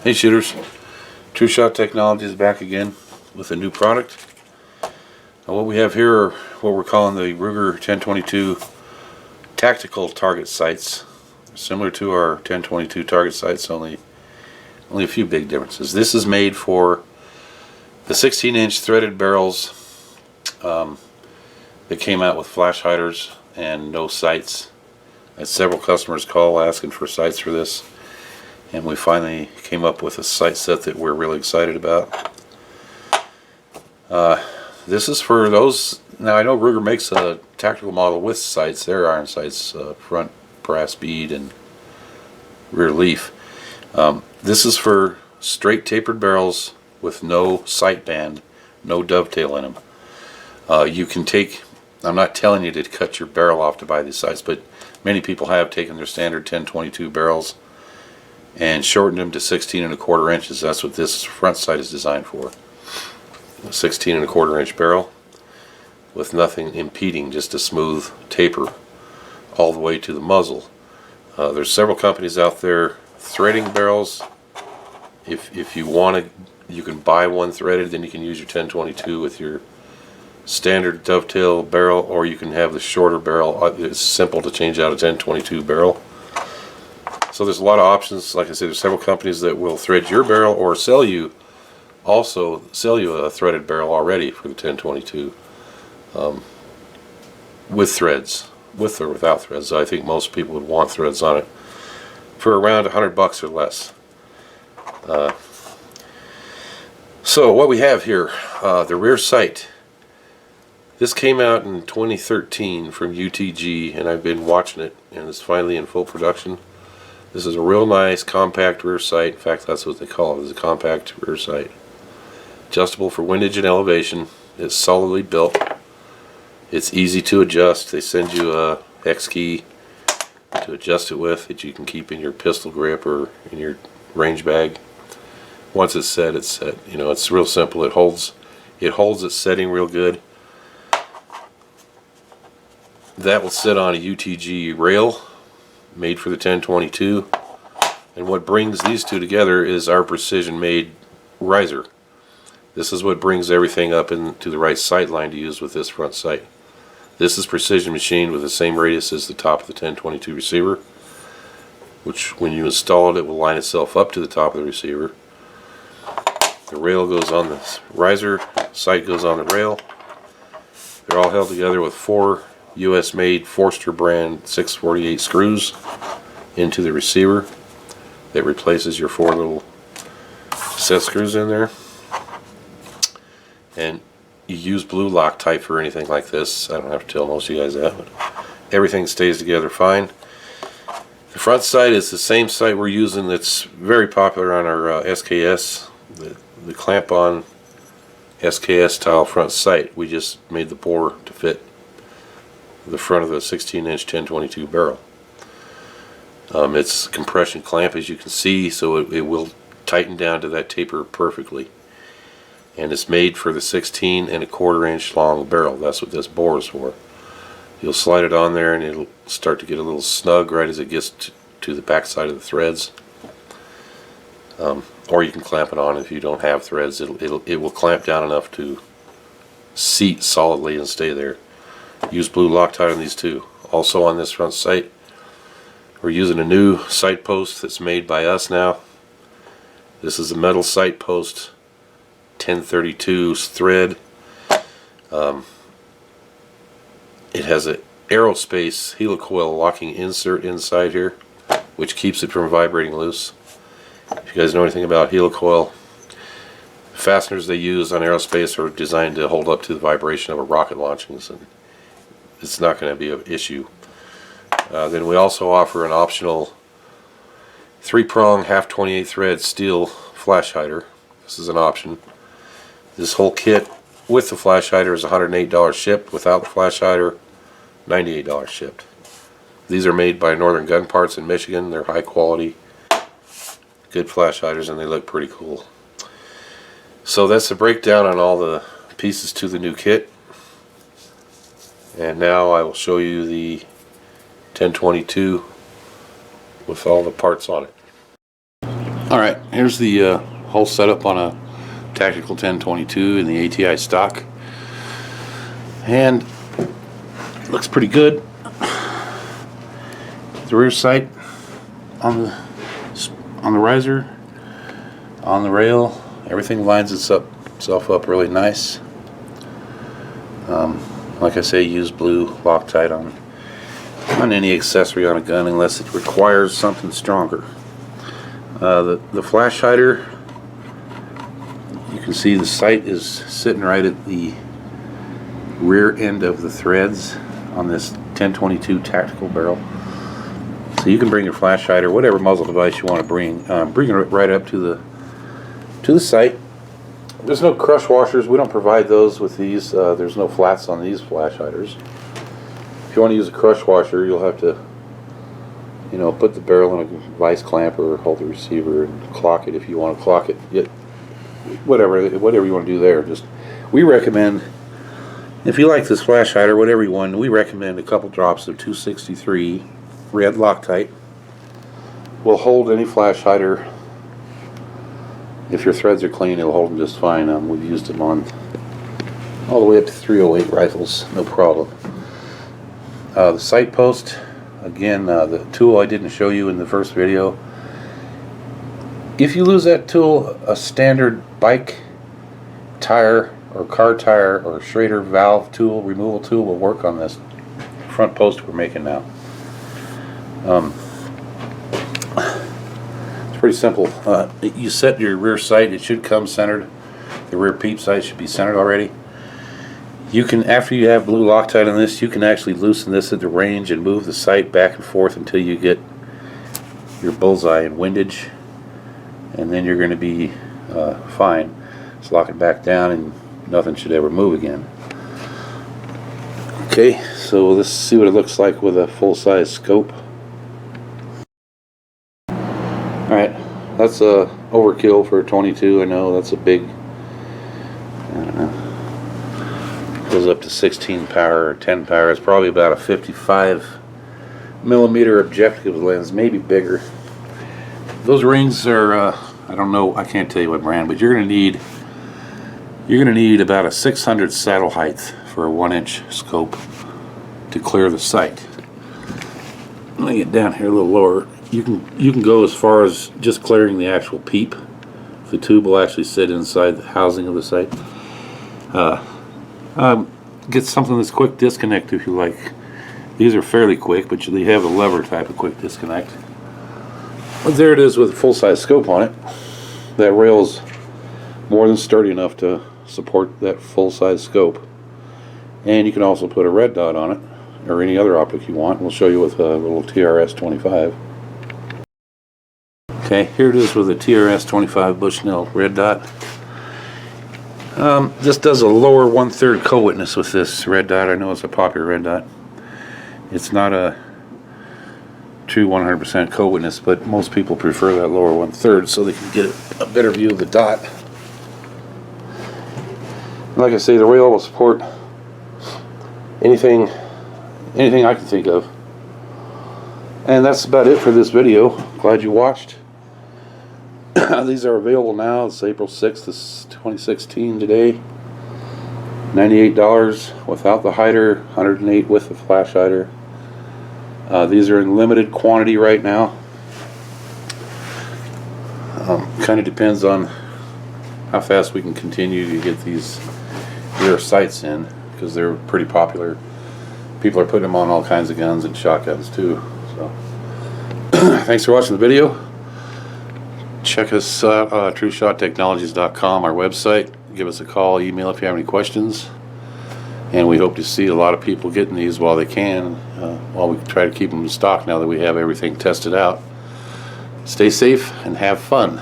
Hey shooters, Trueshot Technology is back again with a new product. Now what we have here are what we're calling the Ruger 1022 tactical target sights. Similar to our 1022 target sights, only a few big differences. This is made for the 16-inch threaded barrels that came out with flash hiders and no sights. I had several customers call asking for sights for this, and we finally came up with a sight set that we're really excited about. This is for those. Now I know Ruger makes a tactical model with sights. They're iron sights, front brass bead and rear leaf. This is for straight tapered barrels with no sight band, no dovetail in them. You can take, I'm not telling you to cut your barrel off to buy these sights, but many people have taken their standard 1022 barrels and shortened them to 16¼ inches. That's what this front sight is designed for. A 16¼ inch barrel with nothing impeding, just a smooth taper all the way to the muzzle. There's several companies out there threading barrels. If you want to, you can buy one threaded, then you can use your 1022 with your standard dovetail barrel, or you can have the shorter barrel. It's simple to change out a 1022 barrel. So there's a lot of options. Like I said, there's several companies that will thread your barrel or sell you a threaded barrel already for the 1022 with threads, with or without threads. I think most people would want threads on it for around $100 or less. So what we have here, the rear sight. This came out in 2013 from UTG, and I've been watching it, and it's finally in full production. This is a real nice compact rear sight. In fact, that's what they call it, is a compact rear sight. Adjustable for windage and elevation. It's solidly built. It's easy to adjust. They send you a X key to adjust it with that you can keep in your pistol grip or in your range bag. Once it's set, it's set. You know, it's real simple. It holds its setting real good. That will sit on a UTG rail made for the 1022, and what brings these two together is our precision made riser. This is what brings everything up into the right sight line to use with this front sight. This is precision machined with the same radius as the top of the 1022 receiver, which when you install it, it will line itself up to the top of the receiver. The rail goes on the riser, sight goes on the rail. They're all held together with 4 US made Forster brand 648 screws into the receiver that replaces your 4 little set screws in there. And you use blue Loctite for anything like this. I don't have to tell most of you guys that, but everything stays together fine. The front sight is the same sight we're using that's very popular on our SKS, the clamp-on SKS style front sight. We just made the bore to fit the front of the 16-inch 1022 barrel. It's compression clamp, as you can see, so it will tighten down to that taper perfectly. And it's made for the 16¼ inch long barrel. That's what this bore is for. You'll slide it on there and it'll start to get a little snug right as it gets to the back side of the threads. Or you can clamp it on if you don't have threads. It will clamp down enough to seat solidly and stay there. Use blue Loctite on these too. Also on this front sight, we're using a new sight post that's made by us now. This is a metal sight post, 1032's thread. It has an aerospace helicoil locking insert inside here, which keeps it from vibrating loose. If you guys know anything about helicoil, fasteners they use on aerospace are designed to hold up to the vibration of a rocket launching, so it's not going to be an issue. Then we also offer an optional 3-prong half 28 thread steel flash hider. This is an option. This whole kit with the flash hider is $108 shipped. Without the flash hider, $98 shipped. These are made by Northern Gun Parts in Michigan. They're high quality, good flash hiders, and they look pretty cool. So that's the breakdown on all the pieces to the new kit. And now I will show you the 1022 with all the parts on it. Alright, here's the whole setup on a Tactical 1022 in the ATI stock, and it looks pretty good. The rear sight on the riser, on the rail, everything lines itself up really nice. Like I say, use blue Loctite on any accessory on a gun unless it requires something stronger. The flash hider, you can see the sight is sitting right at the rear end of the threads on this 1022 tactical barrel. So you can bring your flash hider, whatever muzzle device you want to bring it right up to the sight. There's no crush washers. We don't provide those with these. There's no flats on these flash hiders. If you want to use a crush washer, you'll have to, put the barrel in a vice clamp or hold the receiver and clock it if you want to clock it. Whatever you want to do there. We recommend, if you like this flash hider, whatever you want, we recommend a couple drops of 263 red Loctite. Will hold any flash hider. If your threads are clean, it'll hold them just fine. We've used them on all the way up to 308 rifles, no problem. The sight post, again, the tool I didn't show you in the first video. If you lose that tool, a standard bike tire or car tire or Schrader valve tool, removal tool, will work on this front post we're making now. Pretty simple. You set your rear sight, it should come centered. The rear PEEP sight should be centered already. You can, after you have blue Loctite on this, you can actually loosen this at the range and move the sight back and forth until you get your bullseye and windage, and then you're going to be fine. Just lock it back down and nothing should ever move again. Okay, so let's see what it looks like with a full-size scope. Alright, that's a overkill for a 22. I know that's a big, I don't know, goes up to 16 power or 10 power. It's probably about a 55 millimeter objective lens, maybe bigger. Those rings are, I don't know, I can't tell you what brand, but you're gonna need about a 600 saddle height for a 1-inch scope to clear the sight. Let me get down here a little lower. You can go as far as just clearing the actual PEEP. The tube will actually sit inside the housing of the sight. Get something that's quick disconnect if you like. These are fairly quick, but they have a lever type of quick disconnect. But there it is with a full-size scope on it. That rail's more than sturdy enough to support that full-size scope. And you can also put a red dot on it, or any other optic you want. We'll show you with a little TRS-25. Okay, here it is with a TRS-25 Bushnell Red Dot. This does a lower 1/3 co-witness with this red dot. I know it's a popular red dot. It's not a true 100% co-witness, but most people prefer that lower 1/3 so they can get a better view of the dot. Like I say, the rail will support anything I can think of. And that's about it for this video. Glad you watched. These are available now. It's April 6th, it's 2016 today. $98 without the hider, $108 with the flash hider. These are in limited quantity right now. Kind of depends on how fast we can continue to get these rear sights in, because they're pretty popular. People are putting them on all kinds of guns and shotguns too. So, thanks for watching the video. Check us out, TrueshotTechnologies.com, our website. Give us a call, email if you have any questions. And we hope to see a lot of people getting these while they can, while we try to keep them in stock now that we have everything tested out. Stay safe and have fun.